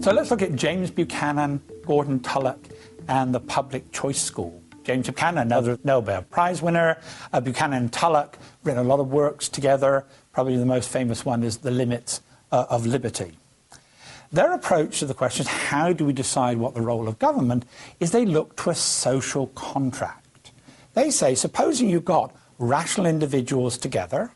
So let's look at James Buchanan, Gordon Tullock, and the Public Choice School. James Buchanan, another Nobel Prize winner. Buchanan and Tullock written a lot of works together. Probably the most famous one is The Limits of Liberty. Their approach to the question is how do we decide what the role of government is, they look to a social contract. They say, supposing you've got rational individuals together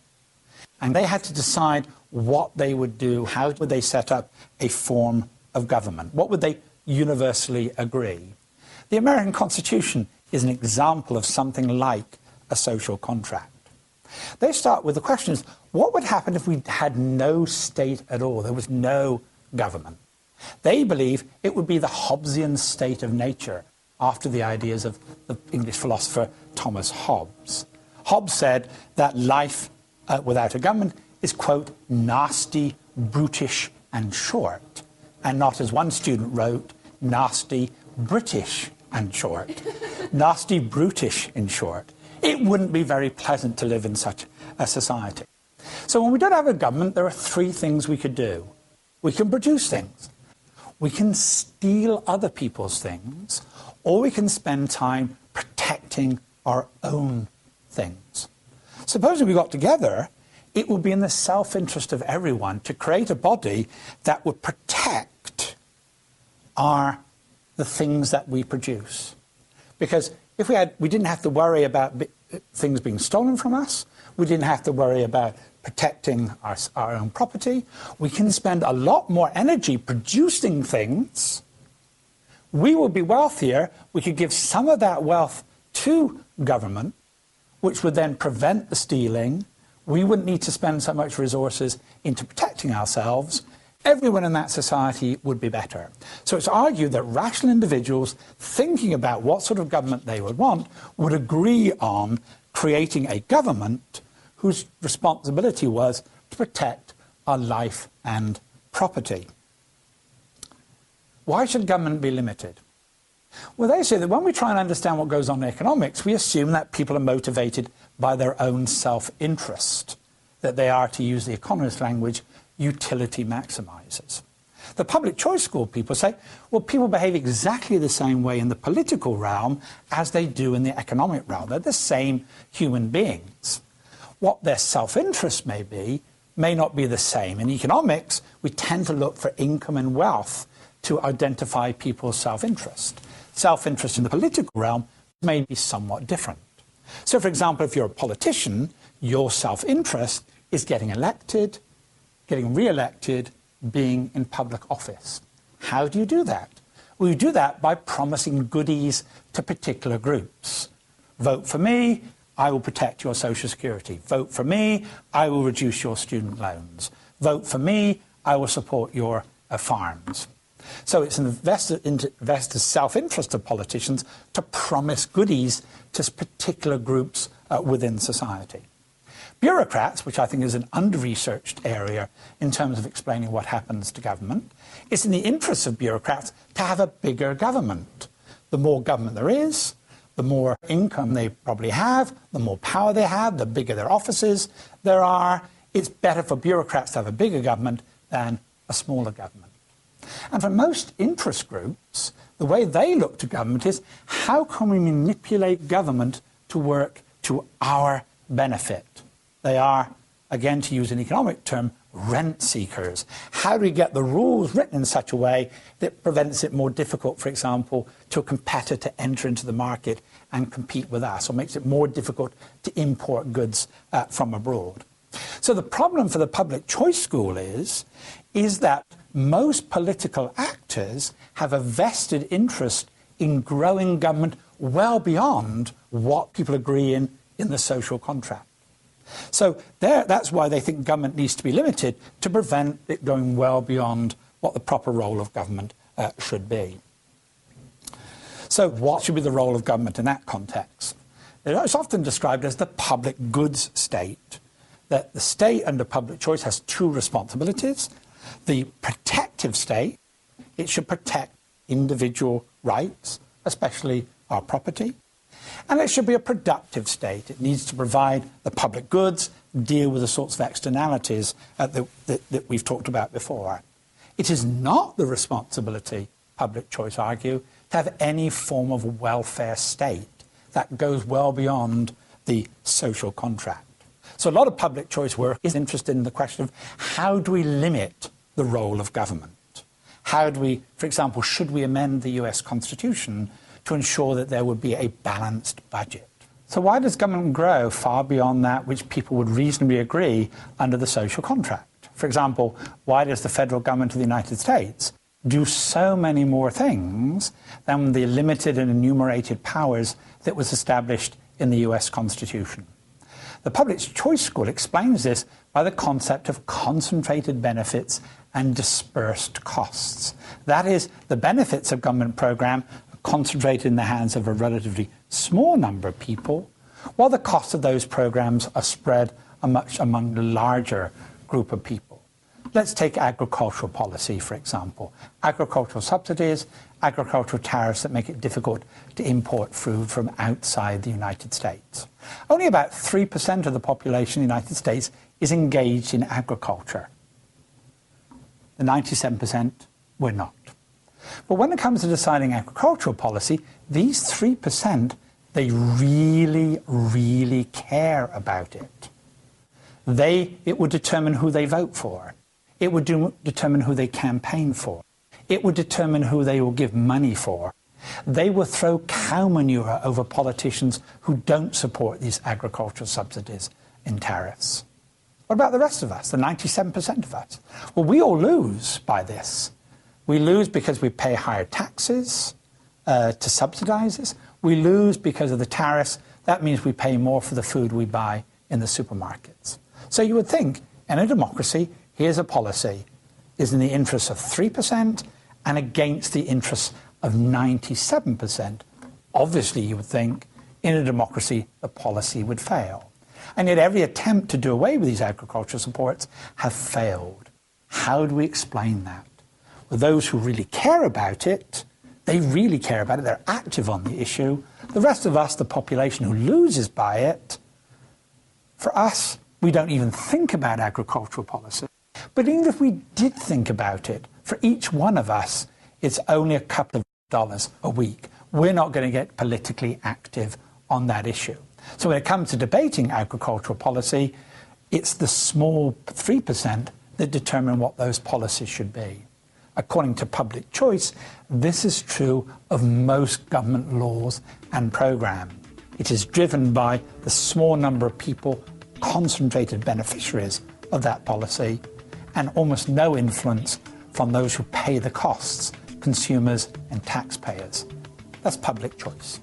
and they had to decide what they would do, how would they set up a form of government? What would they universally agree? The American Constitution is an example of something like a social contract. They start with the questions, what would happen if we had no state at all? There was no government. They believe it would be the Hobbesian state of nature, after the ideas of the English philosopher Thomas Hobbes. Hobbes said that life without a government is, quote, nasty, brutish, and short. And not, as one student wrote, nasty, British, and short. Nasty, brutish, in short. It wouldn't be very pleasant to live in such a society. So when we don't have a government, there are three things we could do. We can produce things. We can steal other people's things, or we can spend time protecting our own things. Supposing we got together, it would be in the self-interest of everyone to create a body that would protect the things that we produce. Because if we didn't have to worry about things being stolen from us, we didn't have to worry about protecting our own property, we can spend a lot more energy producing things. We will be wealthier. We could give some of that wealth to government, which would then prevent the stealing. We wouldn't need to spend so much resources into protecting ourselves. Everyone in that society would be better. So it's argued that rational individuals thinking about what sort of government they would want would agree on creating a government whose responsibility was to protect our life and property. Why should government be limited? Well, they say that when we try and understand what goes on in economics, we assume that people are motivated by their own self-interest, that they are, to use the economist language, utility maximizers. The public choice school people say, well, people behave exactly the same way in the political realm as they do in the economic realm. They're the same human beings. What their self-interest may not be the same. In economics, we tend to look for income and wealth to identify people's self-interest. Self-interest in the political realm may be somewhat different. So, for example, if you're a politician, your self-interest is getting elected, getting re-elected, being in public office. How do you do that? Well, you do that by promising goodies to particular groups. Vote for me, I will protect your Social Security. Vote for me, I will reduce your student loans. Vote for me, I will support your farms. So it's an investor's self-interest of politicians to promise goodies to particular groups within society. Bureaucrats, which I think is an under-researched area in terms of explaining what happens to government, it's in the interests of bureaucrats to have a bigger government. The more government there is, the more income they probably have, the more power they have, the bigger their offices there are. It's better for bureaucrats to have a bigger government than a smaller government. And for most interest groups, the way they look to government is, how can we manipulate government to work to our benefit? They are, again, to use an economic term, rent seekers. How do we get the rules written in such a way that prevents it more difficult, for example, to a competitor to enter into the market and compete with us, or makes it more difficult to import goods from abroad? So the problem for the public choice school is that most political actors have a vested interest in growing government well beyond what people agree in the social contract. So that's why they think government needs to be limited, to prevent it going well beyond what the proper role of government should be. So what should be the role of government in that context? It's often described as the public goods state, that the state under public choice has two responsibilities. The protective state, it should protect individual rights, especially our property. And it should be a productive state. It needs to provide the public goods, deal with the sorts of externalities that we've talked about before. It is not the responsibility, public choice argue, to have any form of welfare state that goes well beyond the social contract. So a lot of public choice work is interested in the question of how do we limit the role of government? How do we, for example, should we amend the US Constitution to ensure that there would be a balanced budget? So why does government grow far beyond that which people would reasonably agree under the social contract? For example, why does the federal government of the United States do so many more things than the limited and enumerated powers that was established in the US Constitution? The Public Choice School explains this by the concept of concentrated benefits and dispersed costs. That is, the benefits of government program are concentrated in the hands of a relatively small number of people, while the costs of those programs are spread among a larger group of people. Let's take agricultural policy, for example. Agricultural subsidies, agricultural tariffs that make it difficult to import food from outside the United States. Only about 3% of the population in the United States is engaged in agriculture. The 97% were not. But when it comes to deciding agricultural policy, these 3%, they really, really care about it. It would determine who they vote for. It would determine who they campaign for. It would determine who they will give money for. They will throw cow manure over politicians who don't support these agricultural subsidies and tariffs. What about the rest of us, the 97% of us? Well, we all lose by this. We lose because we pay higher taxes to subsidize this. We lose because of the tariffs. That means we pay more for the food we buy in the supermarkets. So you would think, in a democracy, here's a policy is in the interests of 3% and against the interests of 97%. Obviously, you would think, in a democracy, the policy would fail. And yet every attempt to do away with these agricultural supports have failed. How do we explain that? Well, those who really care about it, they really care about it. They're active on the issue. The rest of us, the population who loses by it, for us, we don't even think about agricultural policy. But even if we did think about it, for each one of us, it's only a couple of dollars a week. We're not going to get politically active on that issue. So when it comes to debating agricultural policy, it's the small 3% that determine what those policies should be. According to public choice, this is true of most government laws and programs. It is driven by the small number of people, concentrated beneficiaries of that policy, and almost no influence from those who pay the costs, consumers and taxpayers. That's public choice.